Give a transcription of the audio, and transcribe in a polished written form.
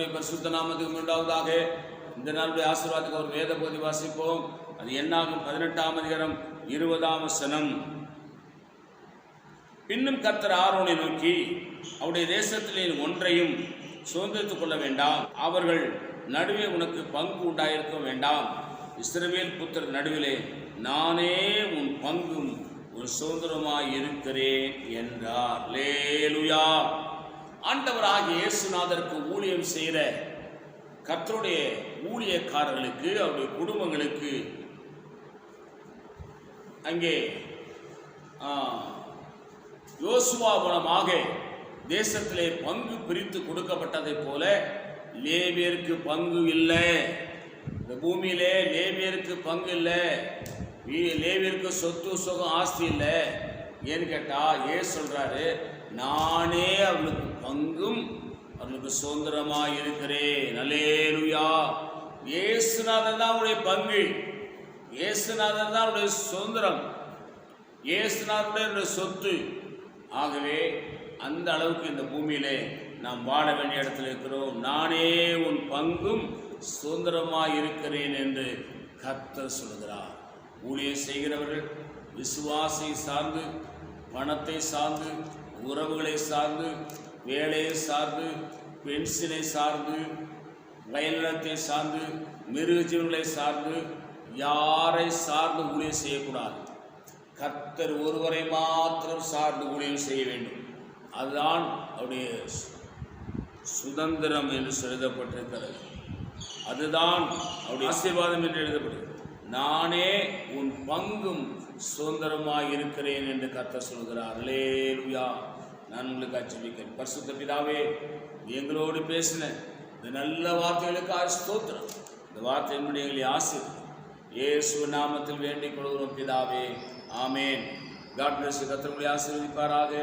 கர்த்தருடைய பரிசுத்த நாமத்துக்கு உண்டாவதாக. இந்த நாளுடைய ஆசீர்வாதத்துக்கு ஒரு வேத பகுதி வாசிப்போம். அது என்னாகும் 18ஆம் அதிகாரம் 20ஆம் வசனம். பின்னும் கர்த்தர் ஆரோனை நோக்கி, அவருடைய தேசத்திலே ஒன்றையும் சுதந்திரித்துக் கொள்ள வேண்டாம், அவர்கள் நடுவே உனக்கு பங்கு உண்டாயிருக்க வேண்டாம். இஸ்ரவேல் புத்திரர் நடுவிலே நானே உன் பங்கும் உன் சுதந்திரமாய் இருக்கிறேன் என்றார். அல்லேலூயா. ஆண்டவராகிய இயேசுநாதருக்கு ஊழியம் செய்கிற கர்த்தருடைய ஊழியக்காரர்களுக்கு, அவருடைய குடும்பங்களுக்கு அங்கே யோசுவா மூலமாக தேசத்திலே பங்கு பிரித்து கொடுக்கப்பட்டதை போல லேவியருக்கு பங்கு இல்லை. இந்த பூமியிலே லேவியருக்கு பங்கு இல்லை. லேவியருக்கு சொத்து சுகம் ஆஸ்தி இல்லை. ஏன்னு கேட்டால் சொல்றாரு, நானே அவளுக்கு பங்கும் அவளுக்கு சுதந்திரமாக இருக்கிறேன். அல்லேலூயா. இயேசுநாதன் தான் அவருடைய பங்கு, இயேசுநாதன் தான் அவருடைய சுதந்திரம், இயேசுநாதனுடைய சொத்து. ஆகவே அந்த அளவுக்கு இந்த பூமியிலே நாம் வாழ வேண்டிய இடத்துல இருக்கிறோம். நானே உன் பங்கும் சுதந்திரமாக இருக்கிறேன் என்று கர்த்தர் சொல்கிறார். ஊழியம் செய்கிறவர்கள் விசுவாசை சார்ந்து, பணத்தை சார்ந்து, உறவுகளை சார்ந்து, வேலையை சார்ந்து, பென்ஷனை சார்ந்து, வயல்நிலத்தை சார்ந்து, மிருக ஜீவன்களை சார்ந்து, யாரை சார்ந்து ஊழியம் செய்யக்கூடாது. கர்த்தர் ஒருவரை மாத்திரம் சார்ந்து ஊழியம் செய்ய வேண்டும். அதுதான் அவருடைய சுதந்திரம் என்று எழுதப்பட்டிருக்கிறது. அதுதான் அவருடைய ஆசீர்வாதம் என்று எழுதப்பட்டிருக்கிறது. நானே உன் பங்கும் சுதந்திரமாக இருக்கிறேன் என்று கர்த்தர் சொல்கிறார். அல்லேலூயா. நான் உங்களுக்கு ஜெபிக்கிறேன். பரிசுத்த பிதாவே, எங்களோடு பேசின இந்த நல்ல வார்த்தைகளுக்காக ஸ்தோத்திரம். இந்த வார்த்தை என்னுடைய எங்களை ஆசீர்வதியும். இயேசு நாமத்தில் வேண்டிக் கொள்கிறோம் பிதாவே. ஆமேன். God bless. கர்த்தர் உங்களை ஆசீர்வதிப்பாராக.